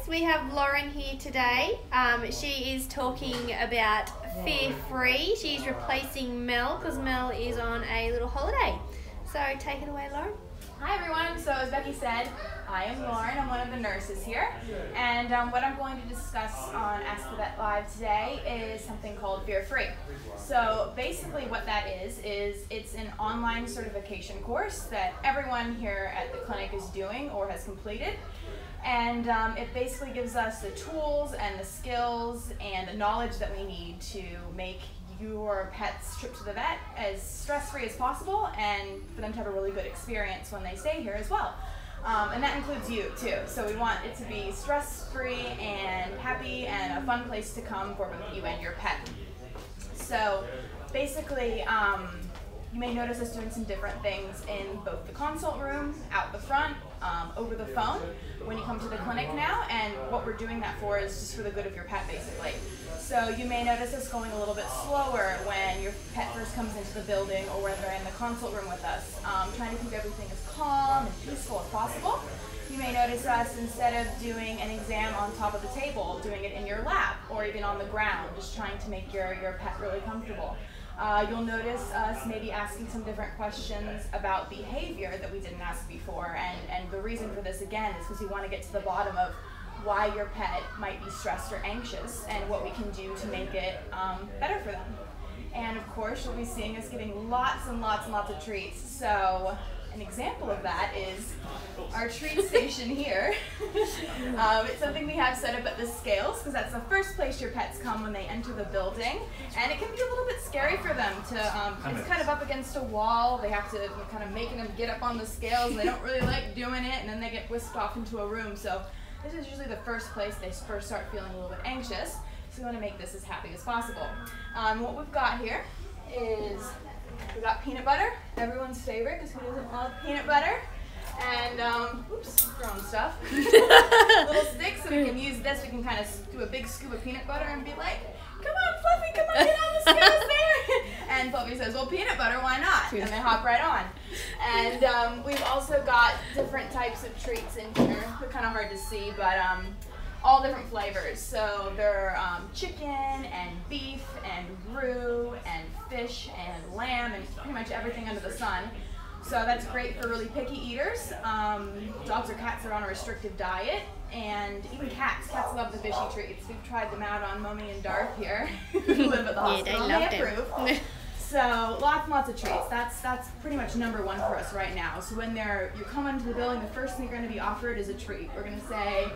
guys, we have Lauren here today. She is talking about Fear Free. She's replacing Mel because Mel is on a little holiday. So take it away, Lauren. Hi everyone, so as Becky said, I am Lauren, I'm one of the nurses here, and what I'm going to discuss on Ask the Vet Live today is something called Fear Free. So basically what that is it's an online certification course that everyone here at the clinic is doing or has completed, and it basically gives us the tools and the skills and the knowledge that we need to make your pet's trip to the vet as stress-free as possible and for them to have a really good experience when they stay here as well. And that includes you too. So we want it to be stress-free and happy and a fun place to come for both you and your pet. So basically, you may notice us doing some different things in both the consult room, out the front, over the phone when you come to the clinic now, and what we're doing that for is just for the good of your pet basically. So you may notice us going a little bit slower when your pet first comes into the building or when they're in the consult room with us, trying to keep everything as calm and peaceful as possible. You may notice us, instead of doing an exam on top of the table, doing it in your lap or even on the ground, just trying to make your pet really comfortable. You'll notice us maybe asking some different questions about behavior that we didn't ask before, and the reason for this again is because we want to get to the bottom of why your pet might be stressed or anxious and what we can do to make it better for them. And of course you'll be seeing us getting lots and lots and lots of treats. So an example of that is our treat station here. It's something we have set up at the scales because that's the first place your pets come when they enter the building, and it can be a little bit scary for them to, it's kind of up against a wall, they have to, you're kind of making them get up on the scales and they don't really like doing it, and then they get whisked off into a room. So this is usually the first place they first start feeling a little bit anxious, so we want to make this as happy as possible. What we've got here is we've got peanut butter, everyone's favorite, because who doesn't love peanut butter? And, oops, throwing stuff. Little sticks, so we can use this, we can kind of do a big scoop of peanut butter and be like, come on Fluffy, come on, get on the scales there. And Fluffy says, well, peanut butter, why not? And they hop right on. And we've also got different types of treats in here. They're kind of hard to see, but all different flavors. So they're chicken and beef and roux and fish and lamb and pretty much everything under the sun. So that's great for really picky eaters. Dogs or cats that are on a restrictive diet, and even cats. Cats love the fishy treats. We've tried them out on Mommy and Darth here who live at the hospital. Yeah, they approve. So lots and lots of treats. That's pretty much number one for us right now. So when you come into the building, the first thing you're going to be offered is a treat. We're going to say,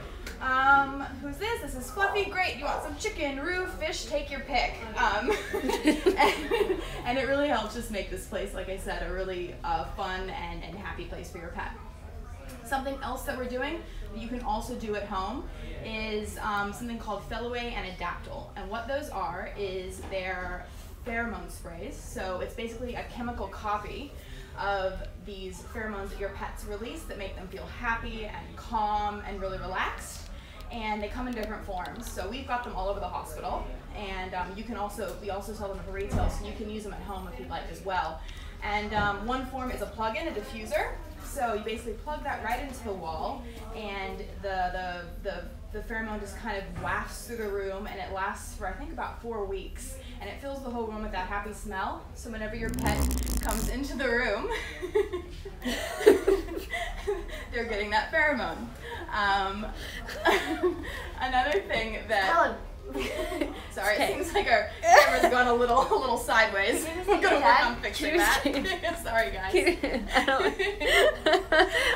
who's this? This is Fluffy. Great. You want some chicken, roux, fish? Take your pick. And it really helps just make this place, like I said, a really fun and happy place for your pet. Something else that we're doing that you can also do at home is something called Feliway and Adaptil. And what those are is they're pheromone sprays. So it's basically a chemical copy of these pheromones that your pets release that make them feel happy and calm and really relaxed. And they come in different forms. So we've got them all over the hospital, and we also sell them for retail, so you can use them at home if you'd like as well. And one form is a plug-in, a diffuser. So you basically plug that right into the wall, and the pheromone just kind of wafts through the room, and it lasts for I think about 4 weeks, and it fills the whole room with that happy smell. So whenever your pet comes into the room, they're getting that pheromone. Another thing that sorry, it seems like our camera's gone a little sideways. I'm gonna work on fixing that. Sorry, guys.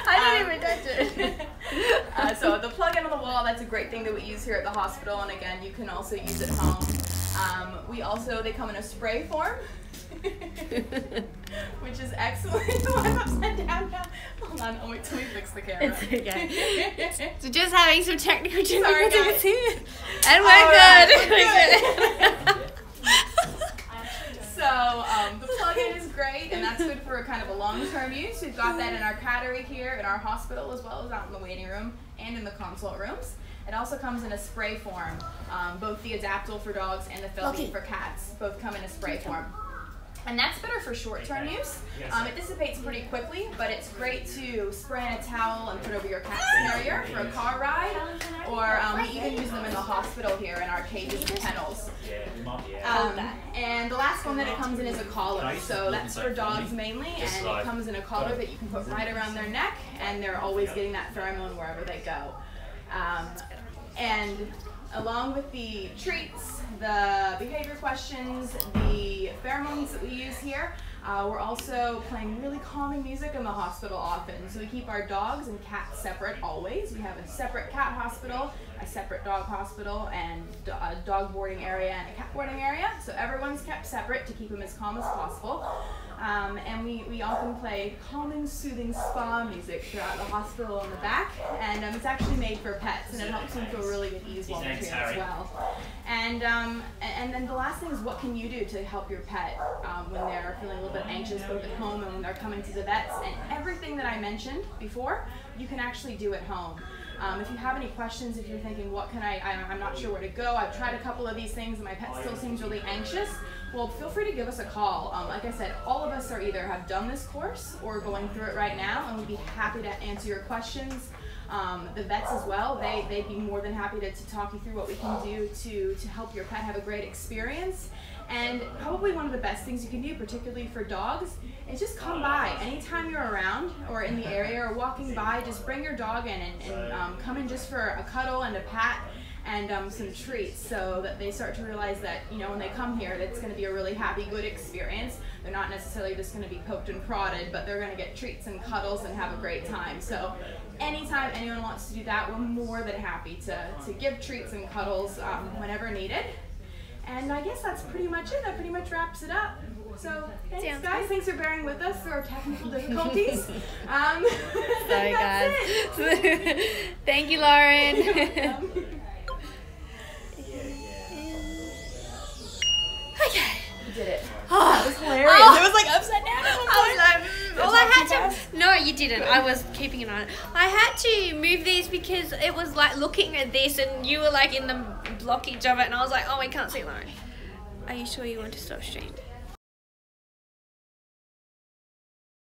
I didn't even touch it. So the plug-in on the wall, that's a great thing that we use here at the hospital, and again, you can also use it at home. They come in a spray form, which is excellent. I'm upside down now. Hold on, I'll wait till we fix the camera. It's okay. So just having some technical difficulties here. And we're good. So the plug-in is great, and that's good for kind of a long-term use. We've got that in our cattery here in our hospital, as well as out in the waiting room and in the consult rooms. It also comes in a spray form. Both the Adaptil for dogs and the Feliway for cats both come in a spray form. And that's better for short-term use. It dissipates pretty quickly, but it's great to spray in a towel and put over your cat's carrier for a car ride, or we even use them in the hospital here in our cages and kennels. And the last one that it comes in is a collar. So that's for dogs mainly, and it comes in a collar that you can put right around their neck, and they're always getting that pheromone wherever they go. And along with the treats, the behavior questions, the pheromones that we use here, we're also playing really calming music in the hospital often. So we keep our dogs and cats separate always. We have a separate cat hospital, a separate dog hospital, and a dog boarding area and a cat boarding area. So everyone's kept separate to keep them as calm as possible. And we often play calming, soothing spa music throughout the hospital in the back, and it's actually made for pets, and it helps them feel really at ease while they're here as well. And then the last thing is, what can you do to help your pet when they're feeling a little bit anxious both at home and when they're coming to the vets? And everything that I mentioned before, you can actually do at home. If you have any questions, if you're thinking, what can I'm not sure where to go, I've tried a couple of these things and my pet still seems really anxious, well, feel free to give us a call. Like I said, all of us are either have done this course or going through it right now, and we'd be happy to answer your questions. The vets as well, they'd be more than happy to talk you through what we can do to help your pet have a great experience. And probably one of the best things you can do, particularly for dogs, is just come by. Anytime you're around or in the area or walking by, just bring your dog in and come in just for a cuddle and a pat and some treats, so that they start to realize that, you know, when they come here, it's going to be a really happy, good experience. They're not necessarily just going to be poked and prodded, but they're going to get treats and cuddles and have a great time. So anytime anyone wants to do that, we're more than happy to give treats and cuddles whenever needed. And I guess that's pretty much it. That pretty much wraps it up. So thanks, guys. Thanks for bearing with us through our technical difficulties. Sorry, guys. Thank you, Lauren. Okay. You did it. Oh, that was hilarious. Oh. It was like upside down. I had to. No, you didn't. I was keeping an eye on it. I had to move these because it was like looking at this, and you were like in the blockage of it, and I was like, oh, we can't see Lauren. Are you sure you want to stop stream?